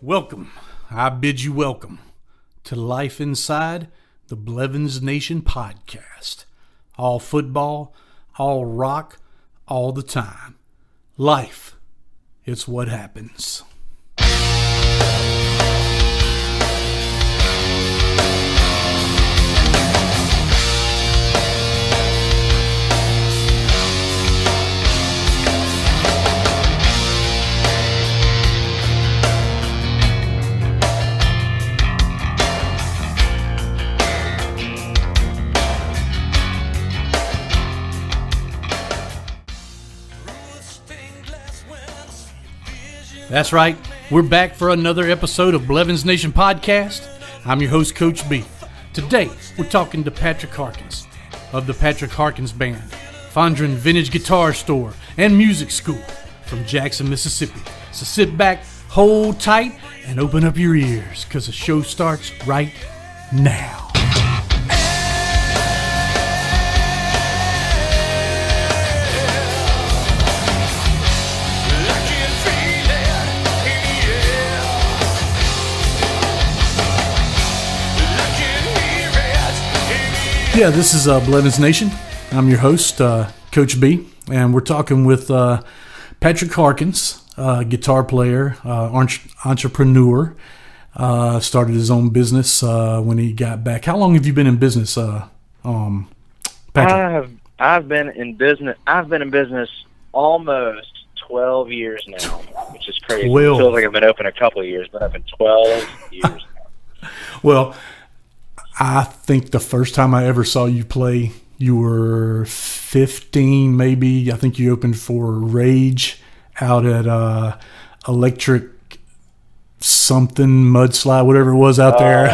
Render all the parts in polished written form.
Welcome, I bid you welcome to Life Inside the Blevins Nation podcast. All football, all rock, all the time. Life, it's what happens. That's right. We're back for another episode of Blevins Nation Podcast. I'm your host, Coach B. Today, we're talking to Patrick Harkins of the Patrick Harkins Band, Fondren Vintage Guitar Store and Music School from Jackson, Mississippi. So sit back, hold tight, and open up your ears because the show starts right now. Yeah, this is Blevins Nation. I'm your host, Coach B, and we're talking with Patrick Harkins, guitar player, entrepreneur. Started his own business when he got back. How long have you been in business, Patrick? I've been in business. I've been in business almost 12 years now, which is crazy. 12. It feels like I've been open a couple of years, but I've been 12 years now. Well, I think the first time I ever saw you play, you were 15, maybe. I think you opened for Rage out at Electric something, Mudslide, whatever it was out there.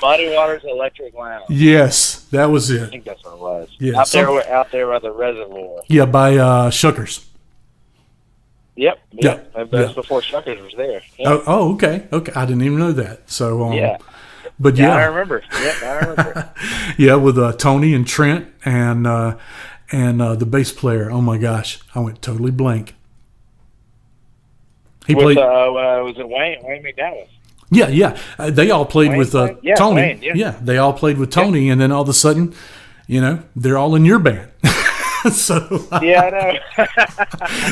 Muddy Waters Electric Lounge. Yes, that was it. I think that's what it was. Yeah, out there by the reservoir. Yeah, by Shuckers. Yep. Yeah. That was before Shuckers was there. Yeah. Oh, okay. I didn't even know that. So, yeah. But yeah, I remember. Yep, I remember. Yeah, with Tony and Trent and the bass player. Oh my gosh, I went totally blank. He played. Was it Wayne McDowell? Yeah. They all played with Tony. Wayne, yeah. They all played with Tony, and then all of a sudden, they're all in your band. So yeah, I know.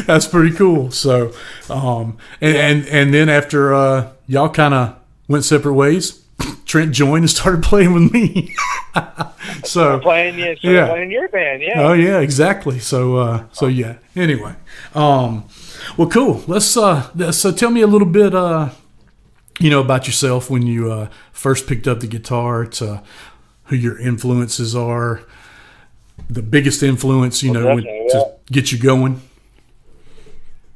That's pretty cool. So, and then after y'all kind of went separate ways, Trent joined and started playing with me. Playing in your band, yeah. Oh yeah, exactly. So yeah. Anyway, well, cool. Let's tell me a little bit, about yourself when you first picked up the guitar, to who your influences are, the biggest influence, to get you going.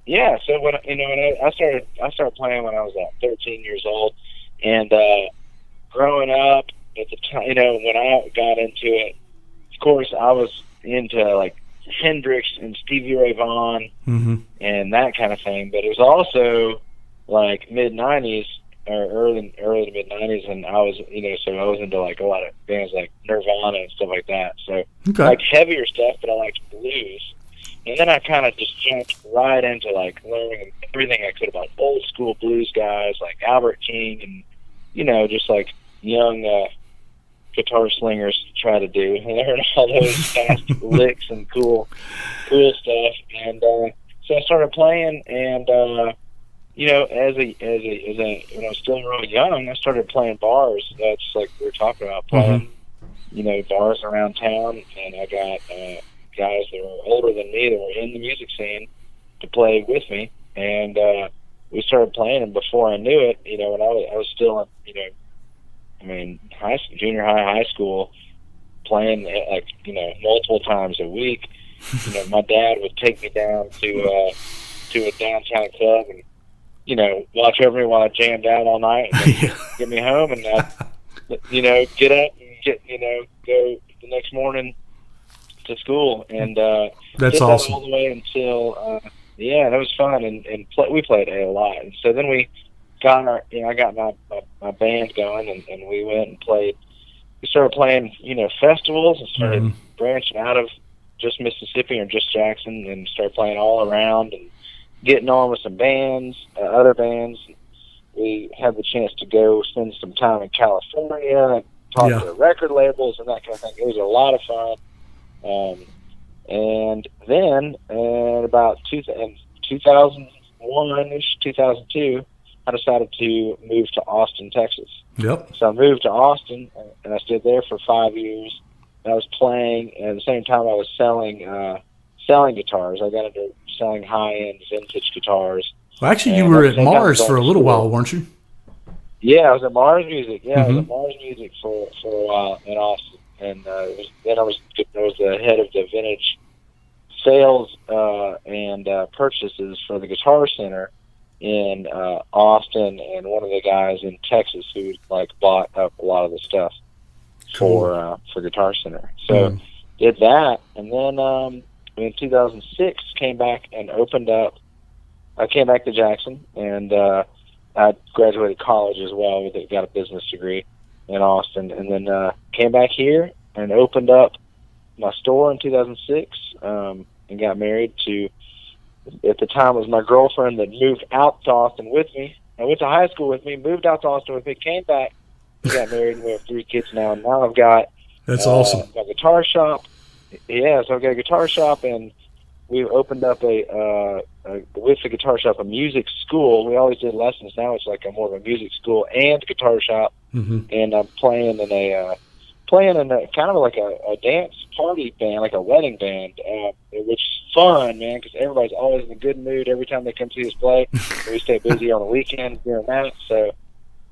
Yeah. So when I started playing when I was 13 years old, and growing up at the time, when I got into it, of course, I was into like Hendrix and Stevie Ray Vaughan and that kind of thing. But it was also like mid '90s or early to mid '90s, and I was, so I was into like a lot of bands like Nirvana and stuff like that. So like heavier stuff, but I liked blues. And then I kind of just jumped right into like learning everything I could about old school blues guys like Albert King and just like young guitar slingers try to do. Learn all those fast licks and cool stuff. And so I started playing, and when I was still really young, I started playing bars. That's like we were talking about, playing, bars around town. And I got guys that were older than me that were in the music scene to play with me, and we started playing. And before I knew it, when I was still in, junior high school, playing like multiple times a week. My dad would take me down to a downtown club and watch over me while I jammed out all night and get me home, and get up and go the next morning to school. And that's did awesome. That all the way until that was fun, and we played a lot. And so then we got I got my band going, and we went and played. We started playing festivals and started branching out of just Mississippi or just Jackson, and started playing all around and getting on with some bands, other bands. we had the chance to go spend some time in California and talk to record labels and that kind of thing. It was a lot of fun. And then about 2001-ish, 2002, I decided to move to Austin, Texas. Yep. So I moved to Austin, and I stayed there for 5 years. I was playing, and at the same time I was selling guitars. I got into selling high-end vintage guitars. Well, actually, you were at Mars for a little while, weren't you? Yeah, I was at Mars Music. Yeah, I was at Mars Music for a while in Austin, and I was the head of the vintage sales and purchases for the Guitar Center in Austin, and one of the guys in Texas who bought up a lot of the stuff for Guitar Center. So did that, and then in 2006 came back and opened up. I came back to Jackson, and I graduated college as well. Got a business degree in Austin, and then came back here and opened up my store in 2006, and got married to, at the time, was my girlfriend that moved out to Austin with me. I went to high school with me, moved out to Austin with me, came back, we got married, and we have 3 kids now. And now I've got awesome. My guitar shop. Yeah, so I've got a guitar shop, and we've opened up with the guitar shop a music school. We always did lessons. Now it's like more of a music school and guitar shop, and I'm playing in a kind of like a dance party band, like a wedding band, which is fun, man, because everybody's always in a good mood every time they come see us play. We stay busy on the weekends doing that. So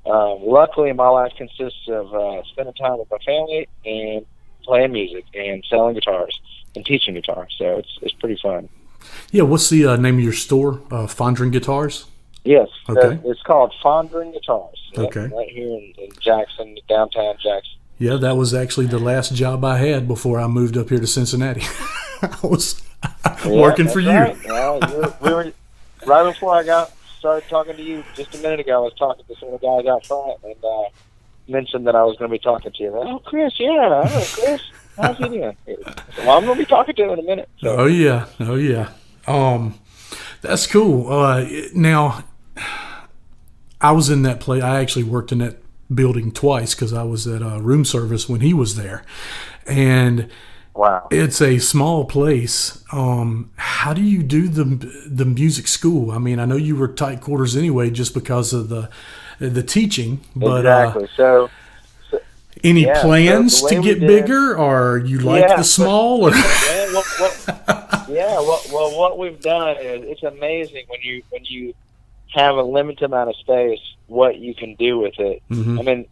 luckily, my life consists of spending time with my family and playing music and selling guitars and teaching guitar. So it's pretty fun. Yeah, what's the name of your store? Fondren Guitars? Yes. Okay. It's called Fondren Guitars. Okay. Right here in Jackson, downtown Jackson. Yeah, that was actually the last job I had before I moved up here to Cincinnati. I was working for you. Right. Well, we were right before I started talking to you just a minute ago. I was talking to some of the guys out front and mentioned that I was going to be talking to you. Oh, Chris, yeah. Oh, Chris, how's he doing? Well, I'm going to be talking to him in a minute. So. Oh yeah. That's cool. Now, I was in that place. I actually worked in that building twice because I was at room service when he was there, and wow, it's a small place. How do you do the music school? I mean, I know you were tight quarters anyway, just because of the teaching. But exactly. So any plans to get bigger, or you like the small? Or what we've done is it's amazing when you have a limited amount of space, what you can do with it. I mean,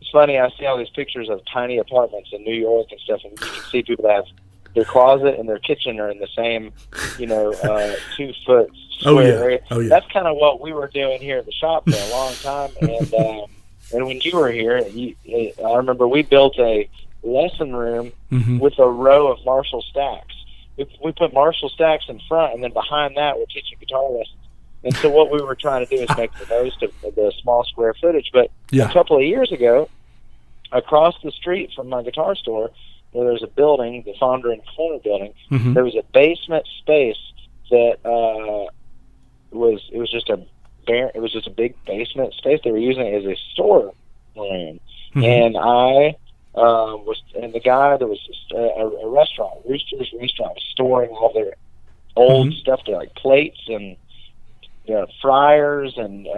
it's funny, I see all these pictures of tiny apartments in New York and stuff, and you can see people that have their closet and their kitchen are in the same, 2 foot square area. Oh, yeah. That's kind of what we were doing here at the shop for a long time. And when you were here, I remember we built a lesson room with a row of Marshall stacks. We put Marshall stacks in front, and then behind that we're teaching guitar lessons. And so what we were trying to do is make the most of the small square footage. But a couple of years ago, across the street from my guitar store, where there's a building, the Fondren corner building, there was a basement space that was just a big basement space. They were using it as a store room. And I and the guy that was a restaurant, Rooster's Restaurant, was storing all their old stuff there, like plates and fryers and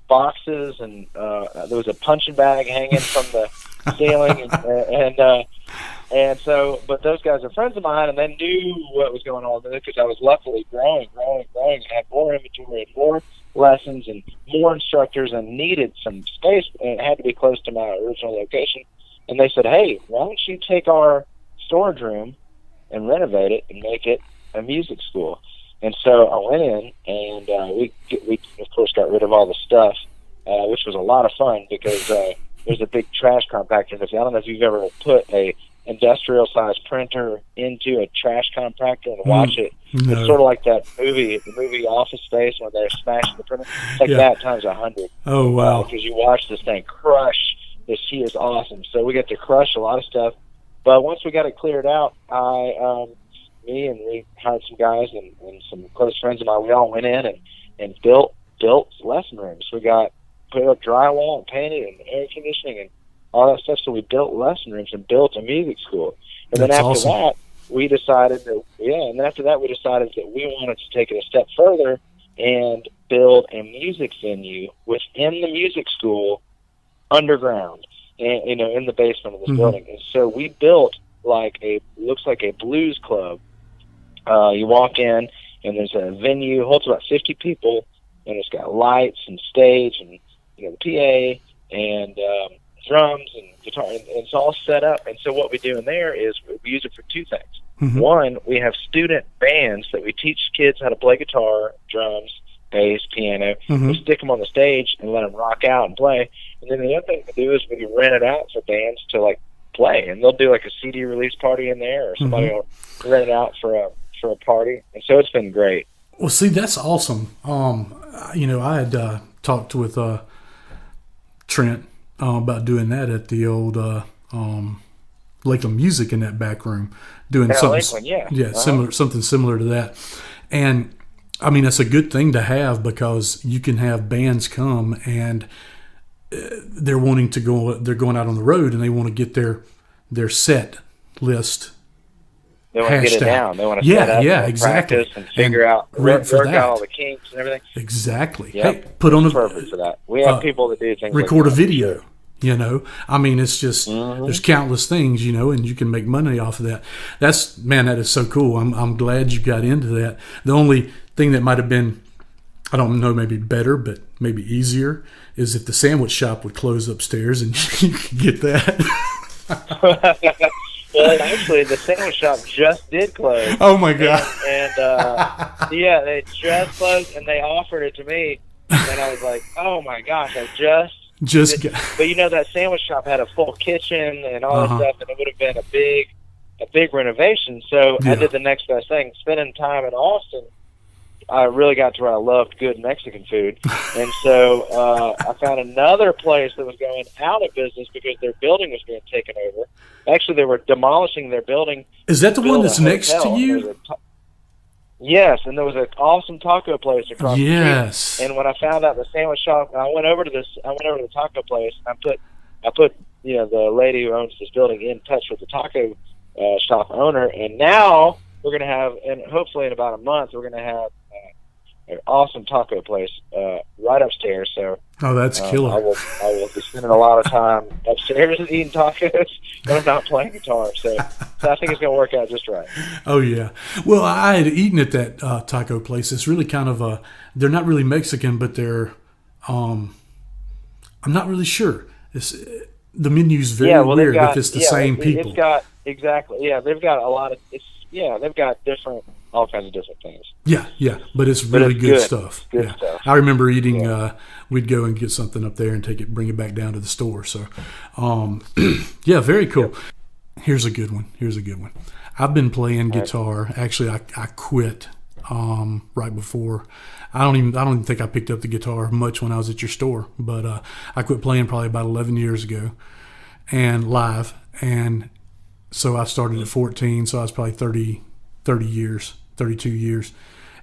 boxes, and there was a punching bag hanging from the ceiling, and so, but those guys are friends of mine, and they knew what was going on because I was luckily growing, and had more inventory and more lessons and more instructors, and needed some space, and it had to be close to my original location. And they said, "Hey, why don't you take our storage room and renovate it and make it a music school?" And so I went in, and we of course got rid of all the stuff, which was a lot of fun because there's a big trash compactor. I don't know if you've ever put a industrial size printer into a trash compactor and watch it. No. It's sort of like that the movie Office Space when they're smashing the printer. It's like that times 100. Oh wow! Because you watch this thing crush. This sheet is awesome. So we get to crush a lot of stuff. But once we got it cleared out, we hired some guys and some close friends of mine. We all went in and built built lesson rooms. We put up drywall and painted and air conditioning and all that stuff. So we built lesson rooms and built a music school. And then after that, we decided that we wanted to take it a step further and build a music venue within the music school underground, and in the basement of this building. And so we built looks like a blues club. You walk in and there's a venue, holds about 50 people, and it's got lights and stage and the PA and drums and guitar, and it's all set up. And so what we do in there is we use it for two things. One, we have student bands that we teach kids how to play guitar, drums, bass, piano. We stick them on the stage and let them rock out and play. And then the other thing we do is we rent it out for bands to play, and they'll do a CD release party in there, or somebody will rent it out for a party. And so it's been great. Well, see, that's awesome. I had talked with Trent about doing that at the old Lakeland Music in that back room, doing something, something similar to that. And I mean, that's a good thing to have, because you can have bands come and they're wanting to go. They're going out on the road and they want to get their set list. They want to get it down. They want to set up and practice and figure out, work out all the kinks and everything. Exactly. Yep. Hey, put on perfect for that. We have people that do things. Record a video. I mean, it's just there's countless things, and you can make money off of that. That is so cool. I'm glad you got into that. The only thing that might have been, I don't know, maybe better, but maybe easier, is if the sandwich shop would close upstairs and you could get that. Well, actually, the sandwich shop just did close. Oh my God! And they just closed, and they offered it to me, and I was like, "Oh my gosh, I just." But that sandwich shop had a full kitchen and all that stuff, and it would have been a big renovation. So I did the next best thing. Spending time in Austin, I really got to where I loved good Mexican food, and so I found another place that was going out of business because their building was being taken over. Actually, they were demolishing their building. Is that the one that's next to you? Yes, and there was an awesome taco place across the street. And when I found out the sandwich shop, I went over to the taco place, and I put the lady who owns this building in touch with the taco shop owner, and now we're gonna have, and hopefully in about a month, we're gonna have an awesome taco place right upstairs. So that's killer. I will be spending a lot of time upstairs eating tacos, but I'm not playing guitar. So I think it's going to work out just right. Oh yeah. Well, I had eaten at that taco place. It's really kind of they're not really Mexican, but they're I'm not really sure. The menu's very weird if it's the same people. It's got they've got a lot of they've got all kinds of different things. Yeah, but it's really good stuff. Good stuff. I remember eating. We'd go and get something up there and bring it back down to the store. So, very cool. Yep. Here's a good one. I've been playing guitar. Actually, I quit right before. I don't even think I picked up the guitar much when I was at your store, but I quit playing probably about 11 years ago, and live. And so I started at 14. So I was probably 32 years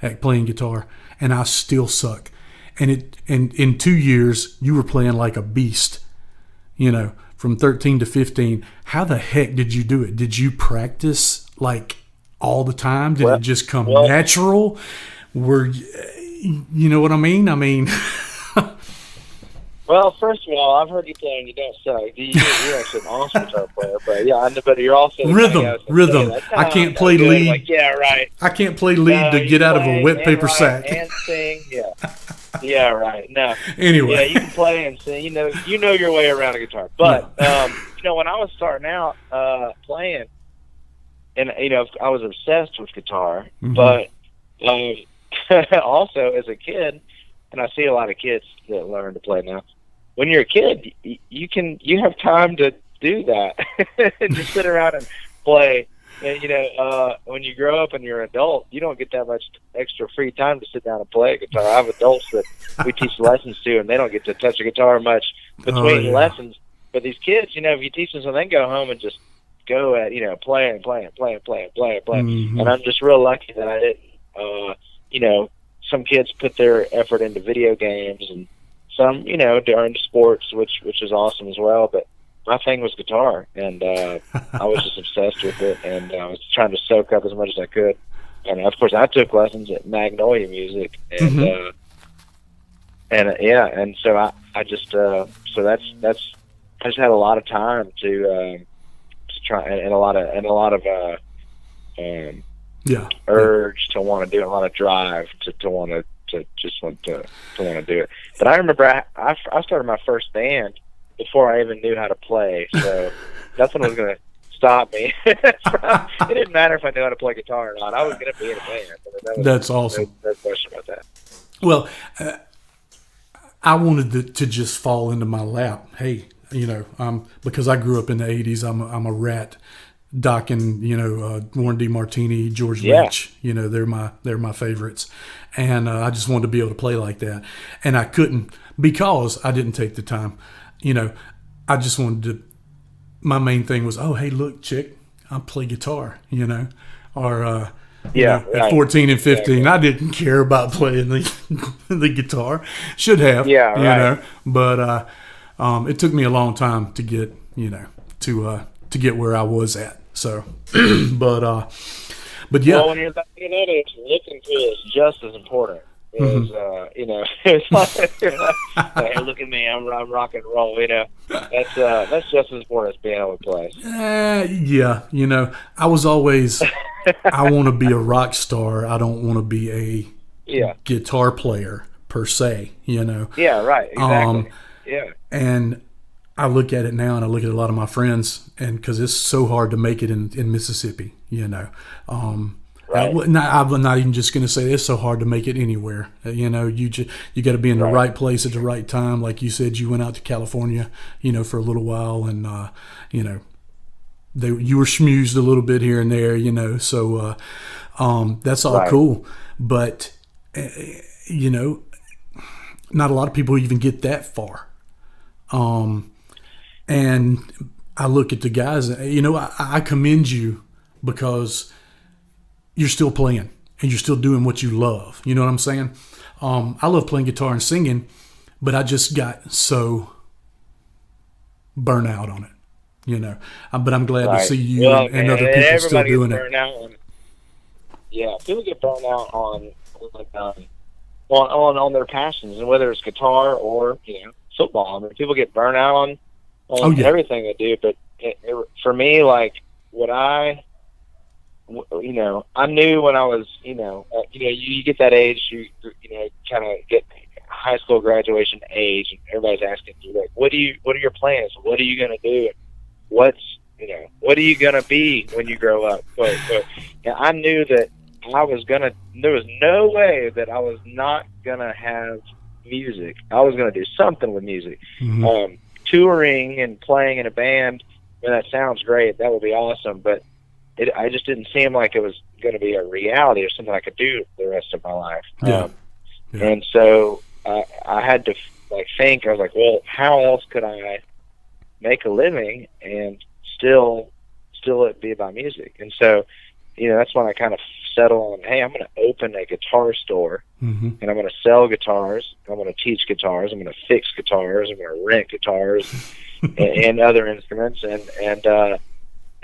at playing guitar, and I still suck. And in 2 years, you were playing like a beast, from 13 to 15. How the heck did you do it? Did you practice all the time? Did it just come natural? You know what I mean? Well, first of all, I've heard you play and you don't suck. You're actually an awesome guitar player, but you're also rhythm. I can't play lead. I can't play lead to get out of a wet paper sack. And sing, yeah, right. No. Anyway, yeah, you can play and sing. You know your way around a guitar. But when I was starting out playing, and I was obsessed with guitar, but also as a kid, and I see a lot of kids that learn to play now. When you're a kid, you have time to do that and just sit around and play. And when you grow up and you're an adult, you don't get that much extra free time to sit down and play a guitar. I have adults that we teach lessons to, and they don't get to touch a guitar much between lessons. But these kids, if you teach them something, they go home and just go at playing. And I'm just real lucky that I didn't some kids put their effort into video games, and some, are into sports, which is awesome as well. But my thing was guitar, and I was just obsessed with it, and I was trying to soak up as much as I could. And of course, I took lessons at Magnolia Music, and and so I just I just had a lot of time to try, and a lot of urge to want to do it, a lot of drive to want to do it. But I remember I started my first band before I even knew how to play, so nothing was going to stop me. It didn't matter if I knew how to play guitar or not. I was going to be in a band. That's awesome. No question about that. Well, I wanted to just fall into my lap. Hey, because I grew up in the 80s, I'm a rat. Docking, Warren DeMartini, George Lynch, they're my favorites, and I just wanted to be able to play like that, and I couldn't because I didn't take the time. I just wanted to. My main thing was, oh, hey, look, chick, I play guitar, or at 14 and 15, I didn't care about playing the guitar. Should have, but it took me a long time to get, to get where I was at. So, but yeah. Well, when you're that age, looking to it is just as important. It's like, hey, look at me, I'm rock and roll. That's just as important as being able to play. Yeah, I was always, I want to be a rock star. I don't want to be a guitar player per se. Yeah, right. Exactly. And I look at it now, and I look at a lot of my friends, and because it's so hard to make it in Mississippi, Right. I'm not even just going to say it's so hard to make it anywhere. You got to be in the right place at the right time. Like you said, you went out to California, for a little while, and you were schmoozed a little bit here and there, So that's all cool, but not a lot of people even get that far. And I look at the guys, I commend you because you're still playing and you're still doing what you love. You know what I'm saying? I love playing guitar and singing, but I just got so burnt out on it, but I'm glad to see you and other people still doing it. People get burnt out on their passions, and whether it's guitar or, football. I mean, people get burnt out on everything they do, but for me, like what I knew when I was, you get that age, you kind of get high school graduation age, and everybody's asking you, like, what are your plans? What are you going to do? What are you going to be when you grow up? But I knew that there was no way that I was not going to have music. I was going to do something with music. Mm-hmm. Touring and playing in a band, that sounds great. That would be awesome, but I just didn't seem like it was going to be a reality or something I could do the rest of my life. And so I had to think. I was like, well, how else could I make a living and still it be about music? And so, that's when I kind of settled on, hey, I'm going to open a guitar store, and I'm going to sell guitars. I'm going to teach guitars. I'm going to fix guitars. I'm going to rent guitars and other instruments, and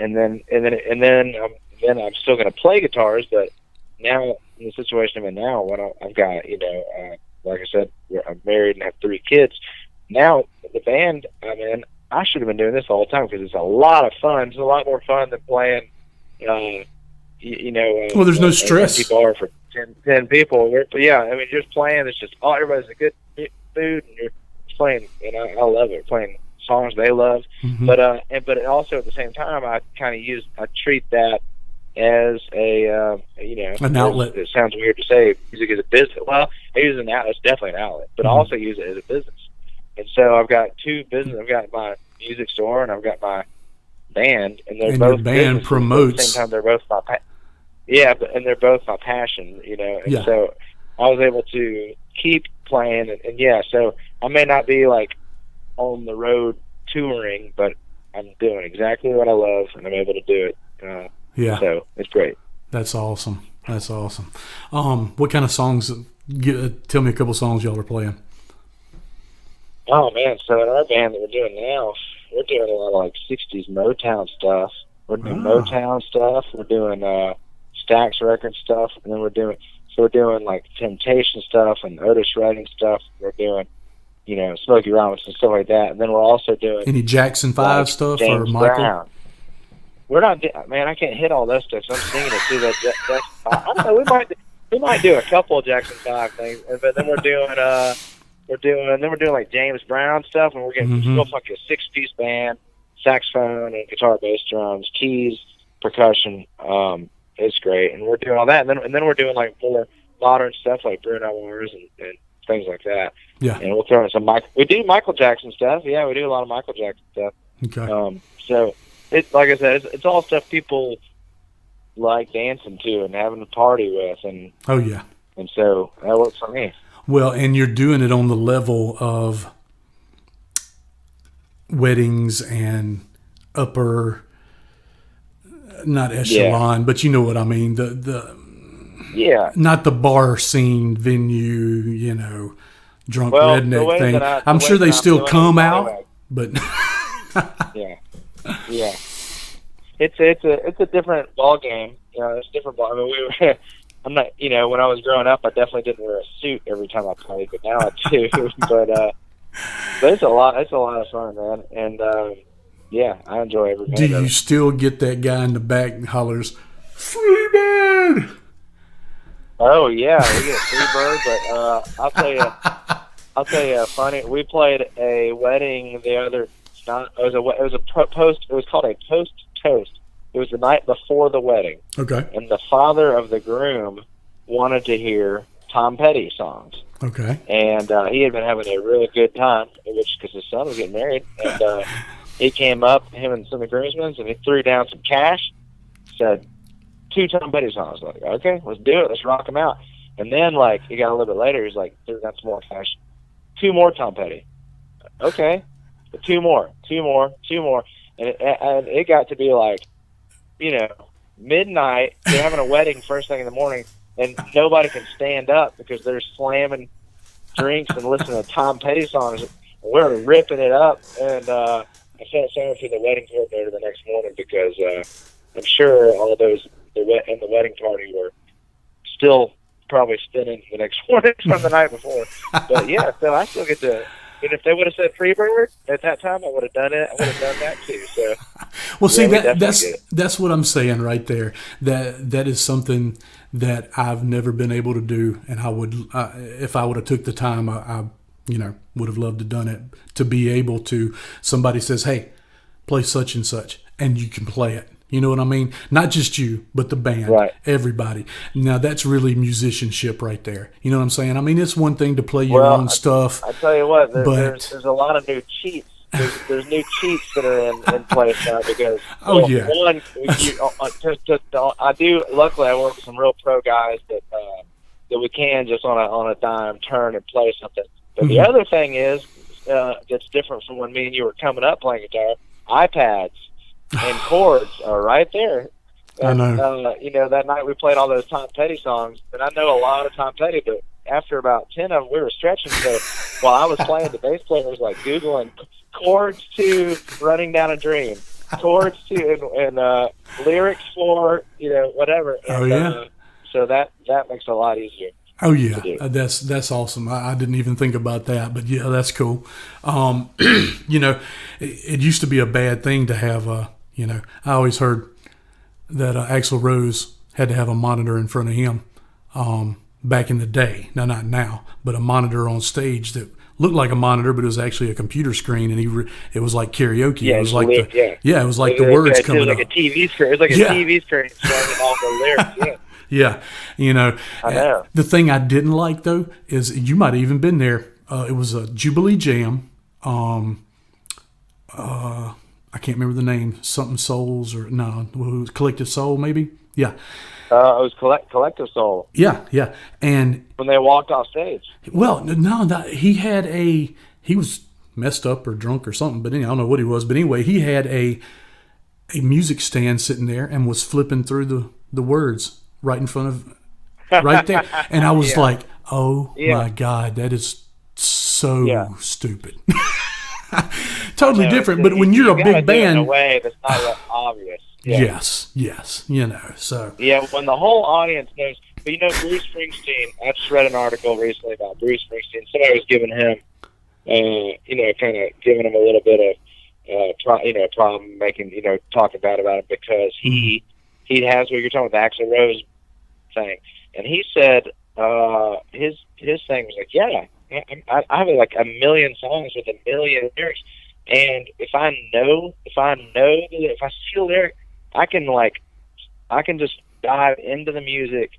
then I'm still going to play guitars. But now, in the situation I'm in now, when I've got, like I said, I'm married and have 3 kids. Now the band I'm in, I should have been doing this all the time because it's a lot of fun. It's a lot more fun than playing. Well, there's no stress. People are for 10 people. But yeah, I mean, just playing. It's just everybody's a good mood, and you're playing. I love it, playing songs they love. Mm-hmm. But also at the same time, I treat that as an outlet. It sounds weird to say music is a business. Well, I use it as an outlet. It's definitely an outlet, but I also use it as a business. And so I've got 2 businesses. I've got my music store and I've got my band, and they're both your band promotes. At the same time, they're both and they're both my passion. And so I was able to keep playing, and so I may not be like on the road touring, but I'm doing exactly what I love, and I'm able to do it. So it's great. That's awesome. What kind of songs Tell me a couple songs y'all are playing. Oh man, so in our band that we're doing now, we're doing a lot of like '60s Motown stuff. We're doing Motown stuff. We're doing Stax record stuff, and then we're doing like Temptation stuff and Otis Redding stuff. We're doing, Smokey Robinson stuff like that, and then we're also doing any Jackson 5 like stuff James or Michael. Brown. We're not, man. I can't hit all that stuff. So I'm singing it too. I don't know. We might do a couple of Jackson 5 things, but then we're doing like James Brown stuff, and we're getting real fucking a 6-piece band, saxophone and guitar, bass, drums, keys, percussion. It's great, and we're doing all that, and then we're doing like more modern stuff like Bruno Mars and things like that. Yeah, and we'll throw in some we do Michael Jackson stuff. Yeah, we do a lot of Michael Jackson stuff. Okay. So it's like I said, it's all stuff people like dancing to and having a party with, and oh yeah, and so that works for me. Well, and you're doing it on the level of weddings and upper, not echelon, but you know what I mean. Yeah, not the bar scene venue, drunk redneck thing. I'm sure they still come out, but yeah. It's a different ball game. It's a different ball. I mean, I'm not, when I was growing up, I definitely didn't wear a suit every time I played, but now I do. but it's a lot of fun, man. And yeah, I enjoy every minute. Do you still get that guy in the back and hollers, "Freebird"? Oh yeah, we get a Freebird. But I'll tell you funny. We played a wedding the other. It was called a post toast. It was the night before the wedding. Okay. And the father of the groom wanted to hear Tom Petty songs. Okay. And he had been having a really good time, because his son was getting married. And he came up, him and some of the groomsmen, and he threw down some cash, said, 2 Tom Petty songs. Like, okay, let's do it. Let's rock them out. And then, he got a little bit later, he's like, threw down some more cash. 2 more Tom Petty. Okay. 2 more. And it got to be midnight. They're having a wedding first thing in the morning, and nobody can stand up because they're slamming drinks and listening to Tom Petty songs. We're ripping it up, and I felt sorry for the wedding coordinator the next morning because I'm sure all of those in the wedding party were still probably spinning the next morning from the night before. But yeah, so I still get to. And if they would have said Freebird at that time, I would have done it. I would have done that too. So, well, see, that's what I'm saying right there. That is something that I've never been able to do, and I would, if I would have took the time, I would have loved to done it. To be able to, somebody says, "Hey, play such and such," and you can play it. You know what I mean? Not just you, but the band, right. Everybody. Now, that's really musicianship right there. You know what I'm saying? I mean, it's one thing to play your own stuff. I tell you what, there's a lot of new cheats. There's new cheats that are in place now because I do. Luckily, I work with some real pro guys that we can just on a dime turn and play something. But the other thing is that's different from when me and you were coming up playing guitar. iPads and chords are right there. And, I know. That night we played all those Tom Petty songs, and I know a lot of Tom Petty, but after about 10 of them, we were stretching. So while I was playing, the bass player was Googling chords to Running Down a Dream, chords to and lyrics for whatever. And, so that makes it a lot easier. Oh yeah, that's awesome. I didn't even think about that, but yeah, that's cool. It used to be a bad thing to have I always heard that Axl Rose had to have a monitor in front of him back in the day. Now, not now, but a monitor on stage that looked like a monitor, but it was actually a computer screen, and it was like karaoke. Yeah, it was like it was like the words coming up. It was like a TV screen. It was like a TV screen showing all the lyrics. Yeah. Yeah, I know. The thing I didn't like though is you might have even been there. It was a Jubilee Jam. I can't remember the name. Something Souls or no, Collective Soul maybe. Yeah. It was Collective Soul. Yeah, and when they walked off stage. Well, no, he was messed up or drunk or something. But anyway, I don't know what he was. But anyway, he had a music stand sitting there and was flipping through the words right in front of right there. And I was Yeah. like, oh Yeah. my God, that is so Yeah. stupid. Totally No, different. it's- But when you're you a gotta big do it in a band, way that's not that obvious. Yeah. yes, you know, so. Yeah, when the whole audience knows. But Bruce Springsteen, I just read an article recently about Bruce Springsteen. Somebody was giving him, kind of giving him a little bit of, problem making, talking bad about him because he has what you're talking about, the Axl Rose thing. And he said his thing was like, yeah, I have like a million songs with a million lyrics. And if I see the lyric, I can just dive into the music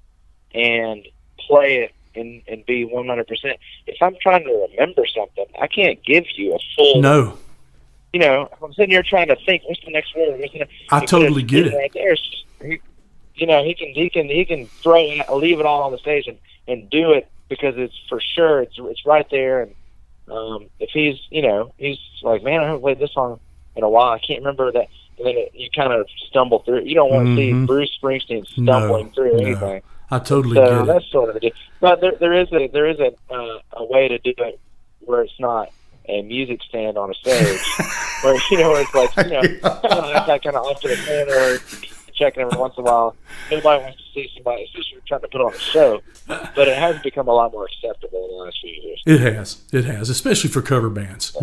and play it and be 100%. If I'm trying to remember something, I can't give you a full. No. If I'm sitting here trying to think, what's the next word? I totally get it. Right there, he can throw it, leave it all on the stage and do it because it's for sure it's right there. And if he's like, man, I haven't played this song in a while, I can't remember that. And then you kind of stumble through. You don't want to see Bruce Springsteen stumbling through anything. I totally get it. That's sort of the deal. But there is a way to do it where it's not a music stand on a stage, where it's like that kind of off to the corner, checking every once in a while. Nobody wants to see somebody, especially trying to put on a show. But it has become a lot more acceptable in the last few years. It has, especially for cover bands,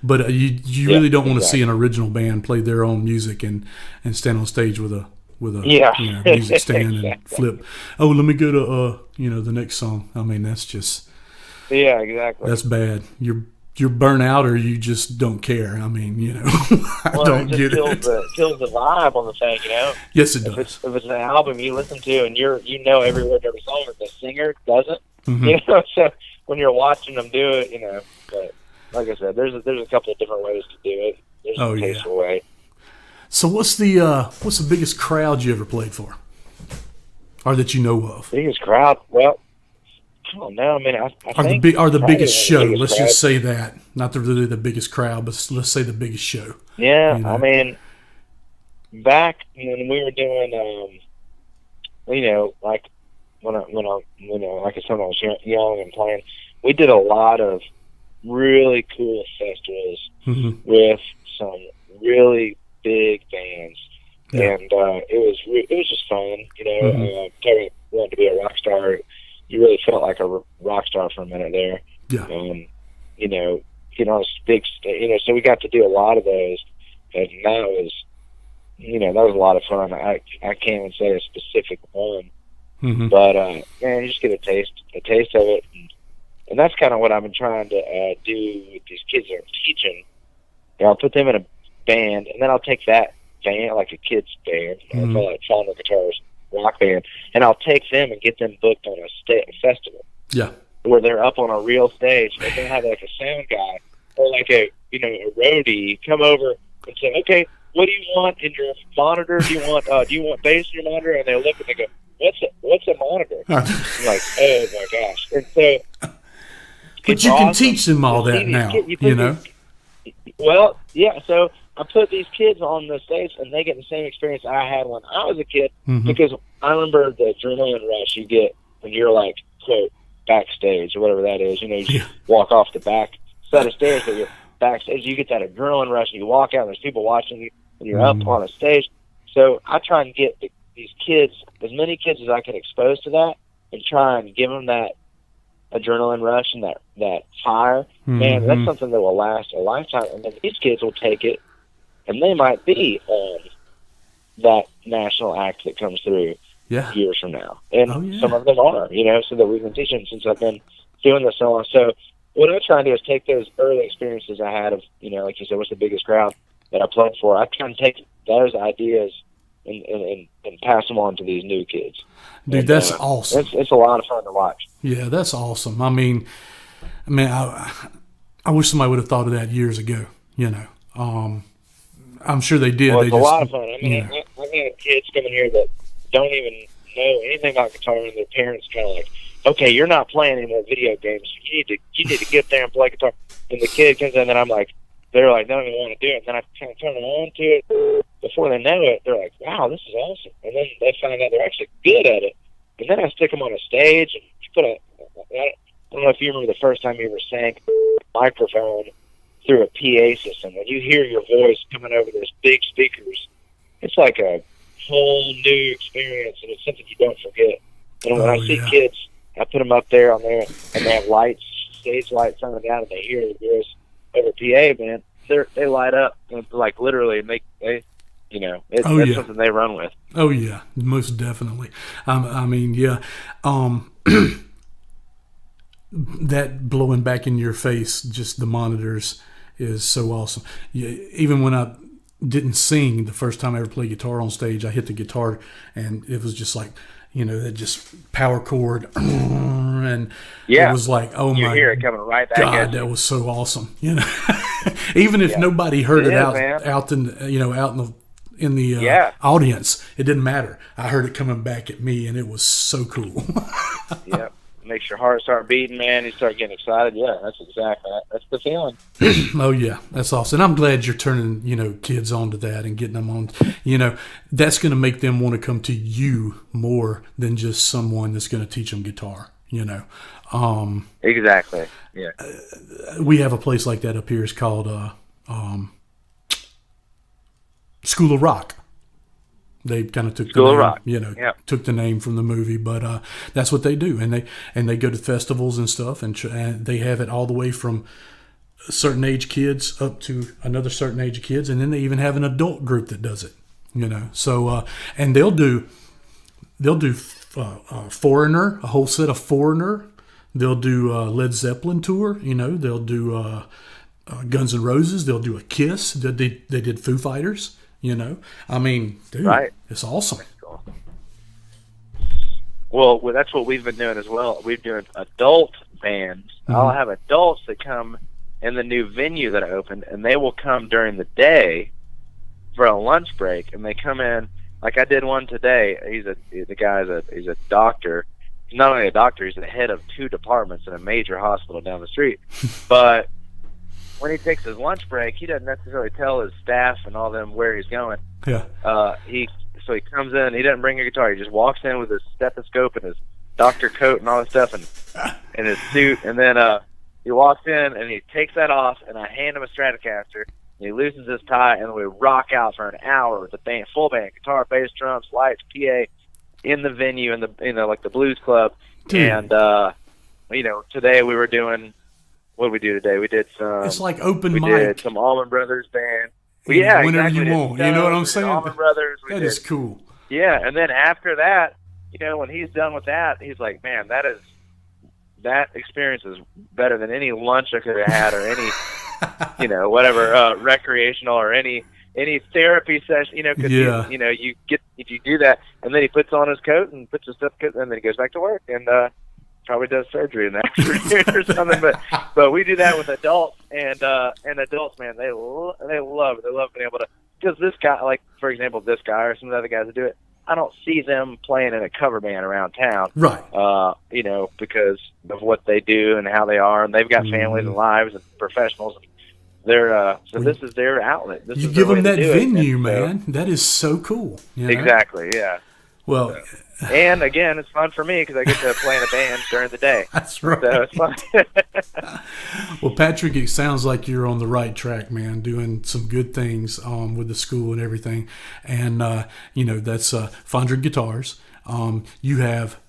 But you really don't want to see an original band play their own music and stand on stage with a music stand and flip. Oh, let me go to the next song. I mean, that's just exactly. That's bad. You're burnt out, or you just don't care. I mean, I don't get it. Kills the vibe on the thing, Yes, it does. If it's an album you listen to and you know every word, every song, but the singer doesn't, So when you're watching them do it, but like I said, there's a couple of different ways to do it. There's a tasteful way. So what's the biggest crowd you ever played for, or that you know of? Biggest crowd? Well, I don't know. I mean, I think the biggest show. Let's crowd. just say that, not really the biggest crowd, but let's say the biggest show. Yeah, I mean, back when we were doing, like when I like I said, when I was young and playing, we did a lot of really cool festivals with some really big bands, and it was just fun. Wanted to be a rock star. You really felt like a rock star for a minute there. Yeah. Get on this big stage. So we got to do a lot of those, and that was a lot of fun. I can't even say a specific one, but man, you just get a taste of it, and that's kind of what I've been trying to do with these kids that I'm teaching. I'll put them in a band, and then I'll take that band, like a kid's band, I call it Fondren Guitars rock band, and I'll take them and get them booked on a festival. Yeah. Where they're up on a real stage, and they'll have like a sound guy or like a roadie come over and say, okay, what do you want in your monitor? Do you want bass in your monitor? And they look and they go, what's a monitor? I'm like, oh my gosh. And so, but you can teach them all that now, Well, yeah. So I put these kids on the stage, and they get the same experience I had when I was a kid, because I remember the adrenaline rush you get when you're like, quote, backstage or whatever that is. You just walk off the back set of stairs, but you're backstage. You get that adrenaline rush, and you walk out, and there's people watching you, and you're up on a stage. So I try and get these kids, as many kids as I can expose to that, and try and give them that adrenaline rush and that fire. Man, that's something that will last a lifetime. And then these kids will take it, and they might be on that national act that comes through years from now. And some of them are, so that we've been teaching since I've been doing this so long. So what I try and do is take those early experiences I had of, like you said, what's the biggest crowd that I played for. I try and take those ideas and pass them on to these new kids. Dude, that's awesome. It's a lot of fun to watch. Yeah, that's awesome. I mean, I wish somebody would have thought of that years ago. I'm sure they did. Well, it's a lot of fun. I mean, I've had kids coming here that don't even know anything about guitar, and their parents kind of like, okay, you're not playing any more video games. You need to get there and play guitar. And the kid comes in, and I'm like, they're like, they don't even want to do it. And then I kind of turn them on to it. Before they know it, they're like, wow, this is awesome. And then they find out they're actually good at it. But then I stick them on a stage. And I don't know if you remember the first time you ever sang a microphone through a PA system. When you hear your voice coming over those big speakers, it's like a whole new experience, and it's something you don't forget. And when I see kids, I put them up there on there, and they have lights, stage lights on down, and they hear the voice over PA, man. They light up, and like literally, it's something they run with. Oh yeah, most definitely. I mean, yeah. That blowing back in your face, just the monitors, is so awesome. Yeah, even when I didn't sing the first time I ever played guitar on stage, I hit the guitar and it was just like, that just power chord, and it was like, oh you my hear it coming right back God, that was so awesome. Even if nobody heard it out in the audience, it didn't matter. I heard it coming back at me, and it was so cool. Yep. Makes your heart start beating, man. You start getting excited. Yeah, that's the feeling. Oh yeah, that's awesome. And I'm glad you're turning, kids onto that and getting them on. That's going to make them want to come to you more than just someone that's going to teach them guitar. Exactly. Yeah. We have a place like that up here. It's called School of Rock. They kind of took School of Rock. Took the name from the movie, but that's what they do, and they go to festivals and stuff, and they have it all the way from certain age kids up to another certain age of kids, and then they even have an adult group that does it. So and they'll do Foreigner, a whole set of Foreigner. They'll do Led Zeppelin tour. They'll do Guns N' Roses. They'll do a Kiss. They did Foo Fighters. I mean, dude, It's awesome. Well, that's what we've been doing as well. We've been doing adult bands. Mm-hmm. I'll have adults that come in the new venue that I opened, and they will come during the day for a lunch break, and they come in. Like I did one today. He's a doctor. He's not only a doctor, he's the head of 2 departments in a major hospital down the street. But when he takes his lunch break, he doesn't necessarily tell his staff and all them where he's going. Yeah. He comes in. He doesn't bring a guitar. He just walks in with his stethoscope and his doctor coat and all this stuff, and his suit. And then he walks in and he takes that off, and I hand him a Stratocaster. And he loosens his tie, and we rock out for an hour with the band, full band, guitar, bass, drums, lights, PA, in the venue, in the like the blues club. Dude. And today we were doing. What did we do today? We did some. It's like open mic. We did some Allman Brothers band. Whenever exactly. you want. You know what I'm saying? Allman Brothers. That is cool. Yeah, and then after that, when he's done with that, he's like, man, that experience is better than any lunch I could have had, or any, whatever recreational or any therapy session. Because you get if you do that, and then he puts on his coat and puts his stuff, and then he goes back to work and. Probably does surgery in the afternoon or something, but we do that with adults, and adults, man, they love it. They love being able to, because this guy, like for example, this guy or some of the other guys that do it, I don't see them playing in a cover band around town, right? Because of what they do and how they are, and they've got families and lives and professionals. And they're this is their outlet. You give them that venue, man. That is so cool. Exactly, yeah. Well. And again, it's fun for me because I get to play in a band during the day. That's right. So it's fun. Well, Patrick, it sounds like you're on the right track, man, doing some good things with the school and everything. And, that's Fondren guitars. You have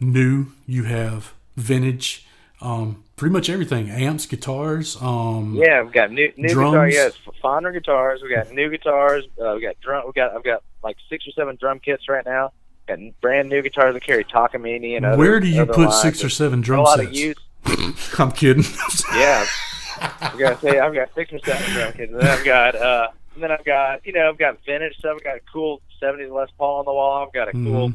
new, you have vintage, pretty much everything. Amps, guitars. Yeah, we've got new drums. guitars. Yes, Fondren guitars. We got new guitars. We got drum. I've got like 6 or 7 drum kits right now. Got brand new guitars that carry Takamine and other. Where do you put lines. 6 or 7 drum sets? A lot of use. I'm kidding. Yeah, I've got 6 or 7 drum kits, and then I've got I've got vintage stuff. I've got a cool '70s Les Paul on the wall. I've got a cool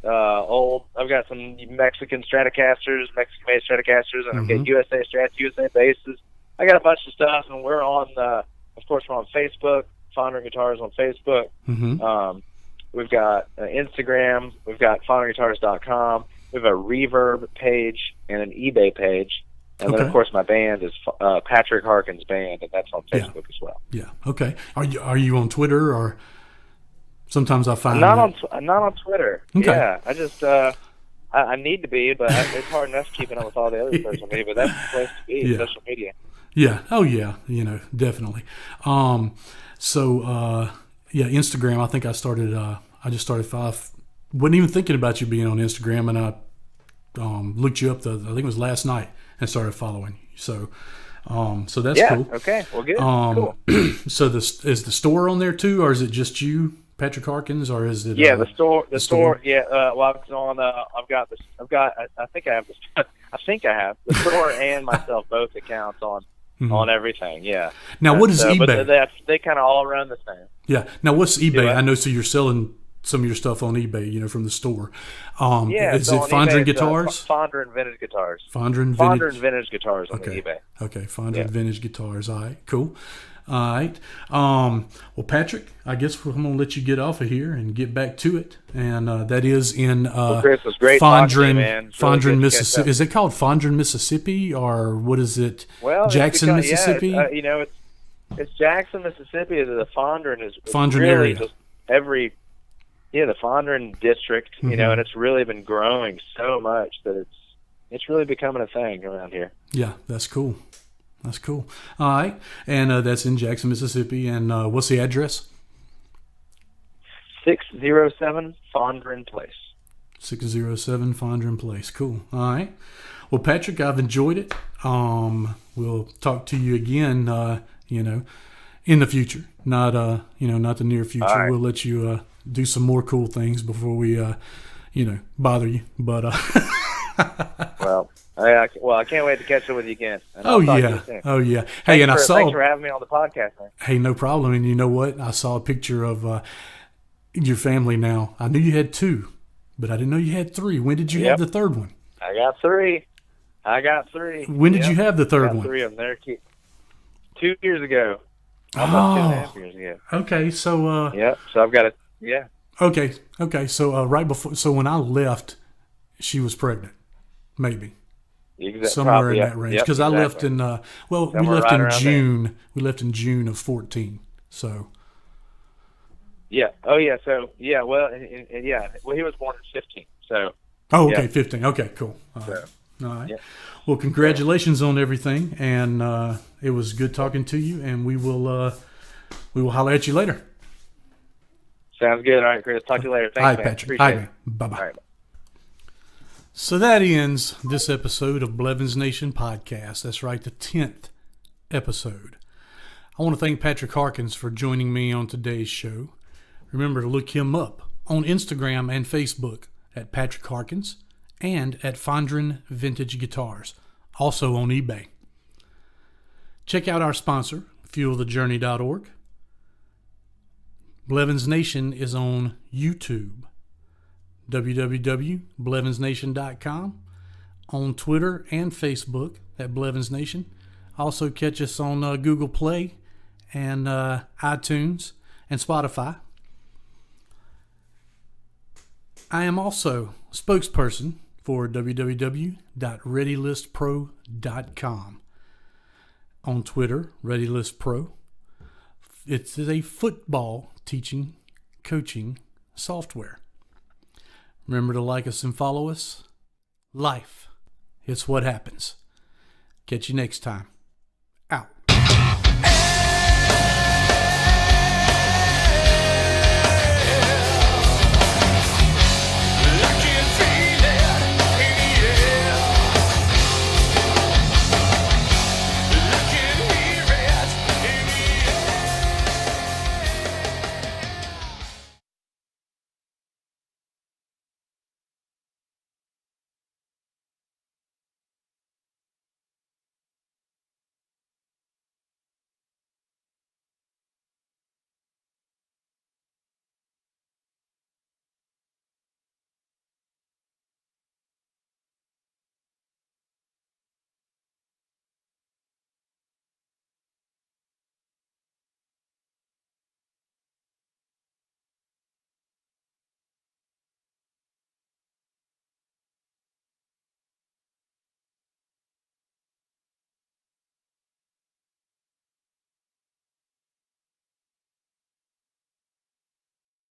old. I've got some Mexican Stratocasters, Mexican-made Stratocasters, and I've got USA Strats, USA basses. I got a bunch of stuff, and we're on. Of course, we're on Facebook. Fondren Guitars on Facebook. We've got Instagram. We've got FondrenGuitars.com. We have a Reverb page and an eBay page. And then, of course, my band is Patrick Harkins Band, and that's on Facebook as well. Yeah. Okay. Are you on Twitter, or sometimes I find not on Twitter? Okay. Yeah, I just I need to be, but it's hard enough keeping up with all the other social media. But that's the place to be, Yeah. social media. Yeah. Oh, yeah. Definitely. Instagram. I think I started. I just started. Wasn't even thinking about you being on Instagram, and I looked you up. I think it was last night, and started following you. So that's cool. Okay. Well, good. Cool. So is the store on there too, or is it just you, Patrick Harkins, or is it? Yeah, the store. The store. Yeah. Well, it's on. I've got this. I think I have this. I think I have the store and myself both accounts on. Mm-hmm. On everything, yeah. Now, what is eBay? But they kind of all run the same. Yeah. Now, what's eBay? I know. So you're selling some of your stuff on eBay, from the store. Is it Fondren Guitars? Fondren Vintage Guitars. Fondren Vintage Guitars on eBay. Okay. Fondren Vintage Guitars. All right. Cool. All right. Well, Patrick, I guess I'm going to let you get off of here and get back to it. And that is in Chris, it was great Fondren, man. Fondren, Mississippi. Is it called Fondren, Mississippi, or what is it? Well, Jackson, Mississippi? Yeah, it's Jackson, Mississippi. The Fondren is Fondren really area. Just the Fondren district, and it's really been growing so much that it's really becoming a thing around here. Yeah, that's cool. That's cool. All right. And that's in Jackson, Mississippi. And what's the address? 607 Fondren Place. 607 Fondren Place. Cool. All right. Well, Patrick, I've enjoyed it. We'll talk to you again, in the future. Not the near future. Right. We'll let you do some more cool things before we, bother you. But I can't wait to catch up with you again. Oh yeah. Hey, thanks thanks for having me on the podcast, man. Hey, no problem. And you know what? I saw a picture of your family now. I knew you had 2, but I didn't know you had 3. When did you have the third one? I got 3. When did you have the third one? 3 of them. They're 2 years ago. Almost 2.5 years ago. Okay, so so I've got it. Yeah. Okay. So right before, when I left, she was pregnant, maybe. Somewhere in that range, because I left in we left in June. There. We left in June of 14. So. Yeah. Oh yeah. So yeah. Well, Well, he was born in 15. So. Oh, okay, 15. Okay, cool. All right. Yeah. Well, congratulations on everything, and it was good talking to you. And we will holler at you later. Sounds good. All right, Chris. Talk to you later. Thanks, all right, man. Patrick. All right, man. Bye-bye. All right. So that ends this episode of Blevins Nation Podcast. That's right, the 10th episode. I want to thank Patrick Harkins for joining me on today's show. Remember to look him up on Instagram and Facebook at Patrick Harkins and at Fondren Vintage Guitars, also on eBay. Check out our sponsor, fuelthejourney.org. Blevins Nation is on YouTube. www.blevinsnation.com, on Twitter and Facebook at Blevins Nation. Also catch us on Google Play and iTunes and Spotify. I am also spokesperson for www.readylistpro.com. On Twitter, ReadyListPro. It's a football teaching, coaching software. Remember to like us and follow us. Life, it's what happens. Catch you next time.